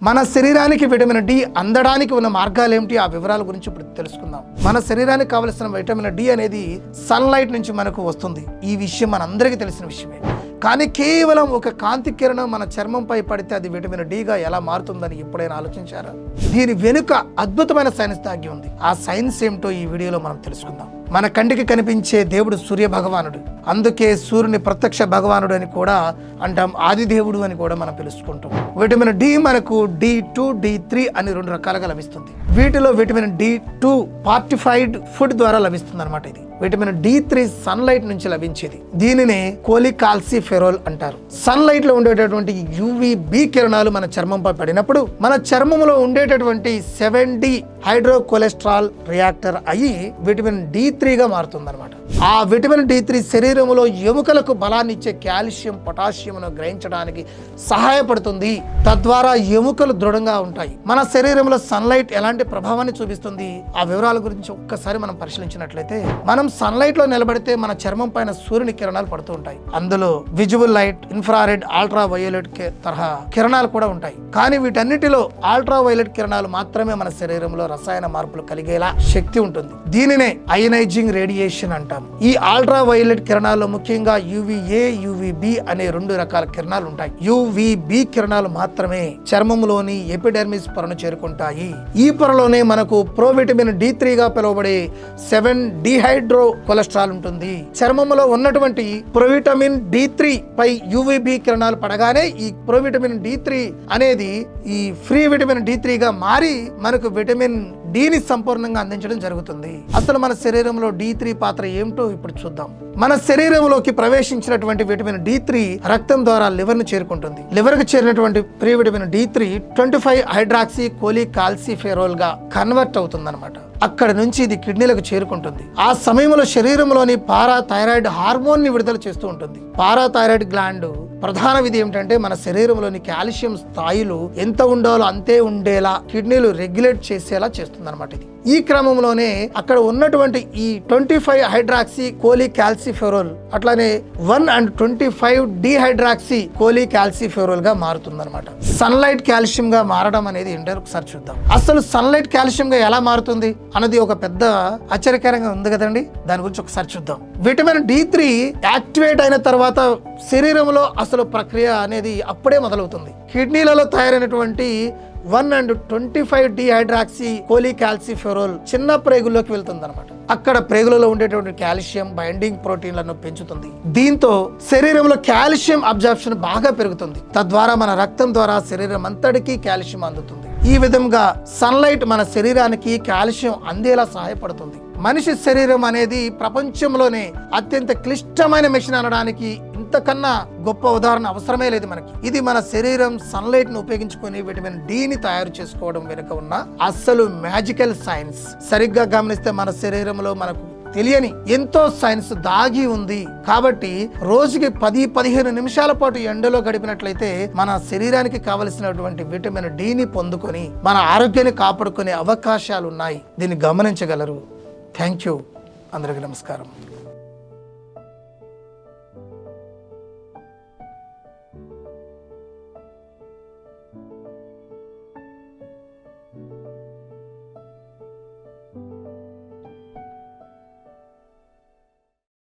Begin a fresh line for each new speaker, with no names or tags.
మన శరీరానికి vitamin D అందడానికి ఉన్న మార్గాలు ఏమిటి, ఆ వివరాల గురించి ఇప్పుడు తెలుసుకుందాం. మన శరీరానికి కావలసిన విటమిన్ డి అనేది సన్లైట్ నుంచి మనకు వస్తుంది. ఈ విషయం మనందరికీ తెలిసిన విషయమే. కానీ కేవలం ఒక కాంతి కిరణం మన చర్మంపై పడితే అది విటమిన్ డిగా ఎలా మారుతుందని ఎప్పుడైనా ఆలోచించారా? దీని వెనుక అద్భుతమైన సైన్స్ దాగి ఉంది. ఆ సైన్స్ ఏమిటో ఈ వీడియోలో మనం తెలుసుకుందాం. మన కంటికి కనిపించే దేవుడు సూర్య భగవానుడు. అందుకే సూర్యుని ప్రత్యక్ష భగవానుడు అని కూడా అంటాం, ఆది దేవుడు అని కూడా మనం పిలుచుకుంటాం. విటమిన్ డి మనకు D2, D3 అని 2 రకాలుగా లభిస్తుంది. వీటిలో విటమిన్ D2 ఫార్టిఫైడ్ ఫుడ్ ద్వారా లభిస్తుంది అనమాట. ఇది విటమిన్ D3 సన్లైట్ నుంచి లభించేది. దీనినే కోలికాల్సిఫెరోల్ అంటారు. సన్లైట్ లో ఉండేటటువంటి UVB కిరణాలు మన చర్మంపై పడినప్పుడు మన చర్మంలో ఉండేటటువంటి 7D హైడ్రోకొలెస్ట్రాల్ రియాక్టర్ అయ్యి విటమిన్ D3 గా మారుతుంది అనమాట. ఆ విటమిన్ D3 శరీరంలో ఎముకలకు బలాన్ని ఇచ్చే కాల్షియం, పొటాషియంను గ్రహించడానికి సహాయపడుతుంది. తద్వారా ఎముకలు దృఢంగా ఉంటాయి. మన శరీరంలో సన్లైట్ ఎలాంటి ప్రభావాన్ని చూపిస్తుంది, ఆ వివరాల గురించి ఒక్కసారి మనం పరిశీలించినట్లయితే, మనం సన్లైట్ లో నిలబడితే మన చర్మం పైన సూర్యుని కిరణాలు పడుతూ ఉంటాయి. అందులో విజిబుల్ లైట్, ఇన్ఫ్రారెడ్, అల్ట్రా వైయోలెట్ తరహా కిరణాలు కూడా ఉంటాయి. కానీ వీటన్నిటిలో అల్ట్రా వైయోలెట్ కిరణాలు మాత్రమే మన శరీరంలో రసాయన మార్పులు కలిగేలా శక్తి ఉంటుంది. దీనినే అయనైజింగ్ రేడియేషన్ అంటాం. ఈ అల్ట్రా వైయోలెట్ కిరణాల్లో ముఖ్యంగా UVA, UVB అనే 2 రకాల కిరణాలు ఉంటాయి. UVB కిరణాలు మాత్రమే చర్మంలోని ఎపిడెర్మిస్ పొరను చేరుకుంటాయి. ఈ పొరలోనే మనకు ప్రోవిటమిన్ D3 గా పిలువబడే 7D హైడ్రోకొలెస్ట్రాల్ ఉంటుంది. చర్మంలో ఉన్నటువంటి ప్రోవిటమిన్ D3 పై UVB కిరణాలు పడగానే ఈ ప్రోవిటమిన్ D3 అనేది ఈ ఫ్రీ విటమిన్ D3 గా మారి మనకు విటమిన్ డిని సంపూర్ణంగా అందించడం జరుగుతుంది. అసలు మన శరీరంలో D3 పాత్ర ఏమిటో ఇప్పుడు చూద్దాం. మన శరీరంలోకి ప్రవేశించినటువంటి విటమిన్ D3 రక్తం ద్వారా లివర్ ను చేరుకుంటుంది. లివర్ కు చేరినటువంటి ప్రీ విటమిన్ D3 25 హైడ్రాక్సీ కోలికాల్సిఫెరోల్ గా కన్వర్ట్ అవుతుంది అనమాట. అక్కడ నుంచి ఇది కిడ్నీలకు చేరుకుంటుంది. ఆ సమయంలో శరీరంలోని పారాథైరాయిడ్ హార్మోన్ ని విడుదల చేస్తూ ఉంటుంది. పారాథైరాయిడ్ గ్లాండ్ ప్రధాన విధి ఏమిటంటే మన శరీరంలోని కాల్షియం స్థాయిలు ఎంత ఉండాలో అంతే ఉండేలా కిడ్నీలు రెగ్యులేట్ చేసేలా చేస్తుంది అనమాట. ఇది ఈ క్రమంలోనే అక్కడ ఉన్నటువంటి ఈ 25 హైడ్రాక్సీ కోలికాల్సిఫెరోల్ అట్లానే 1 and 25 డిహైడ్రాక్సీ కోలికాల్సిఫెరోల్ గా మారుతుంది అనమాట. సన్లైట్ కాల్షియం గా మారడం అనేది ఏంటో ఒకసారి చూద్దాం. అసలు సన్లైట్ కాల్షియం గా ఎలా మారుతుంది అన్నది ఒక పెద్ద ఆశ్చర్యకరంగా ఉంది కదండి. దాని గురించి ఒకసారి చూద్దాం. విటమిన్ D3 యాక్టివేట్ అయిన తర్వాత శరీరంలో అసలు ప్రక్రియ అనేది అప్పుడే మొదలవుతుంది. కిడ్నీలలో తయారైనటువంటి 1 and 25 డిహైడ్రాక్సీ కోలికాల్సిఫెరోల్ చిన్న ప్రేగుల్లోకి వెళ్తుంది అనమాట. అక్కడ ప్రేగులలో ఉండేటువంటి కాల్షియం బైండింగ్ ప్రోటీన్లను పెంచుతుంది. దీంతో శరీరంలో కాల్షియం అబ్జార్ప్షన్ బాగా పెరుగుతుంది. తద్వారా మన రక్తం ద్వారా శరీరం అంతటికీ కాల్షియం అందుతుంది. ఈ విధంగా సన్లైట్ మన శరీరానికి కాల్షియం అందేలా సహాయపడుతుంది. మనిషి శరీరం అనేది ప్రపంచంలోనే అత్యంత క్లిష్టమైన మెషిన్ అనడానికి ఇంతకన్నా గొప్ప ఉదాహరణ అవసరమే లేదు మనకి. ఇది మన శరీరం సన్లైట్ ను ఉపయోగించుకొని విటమిన్ డిని తయారు చేసుకోవడం వెనుక ఉన్న అస్సలు మ్యాజికల్ సైన్స్. సరిగ్గా గమనిస్తే మన శరీరంలో మనకు తెలియని ఎంతో సైన్స్ దాగి ఉంది. కాబట్టి రోజుకి 10-15 నిమిషాల పాటు ఎండలో గడిపినట్లయితే మన శరీరానికి కావలసినటువంటి విటమిన్ డిని పొందుకొని మన ఆరోగ్యాన్ని కాపాడుకునే అవకాశాలు ఉన్నాయి. దీన్ని గమనించగలరు. Thank you. అందరికీ నమస్కారం.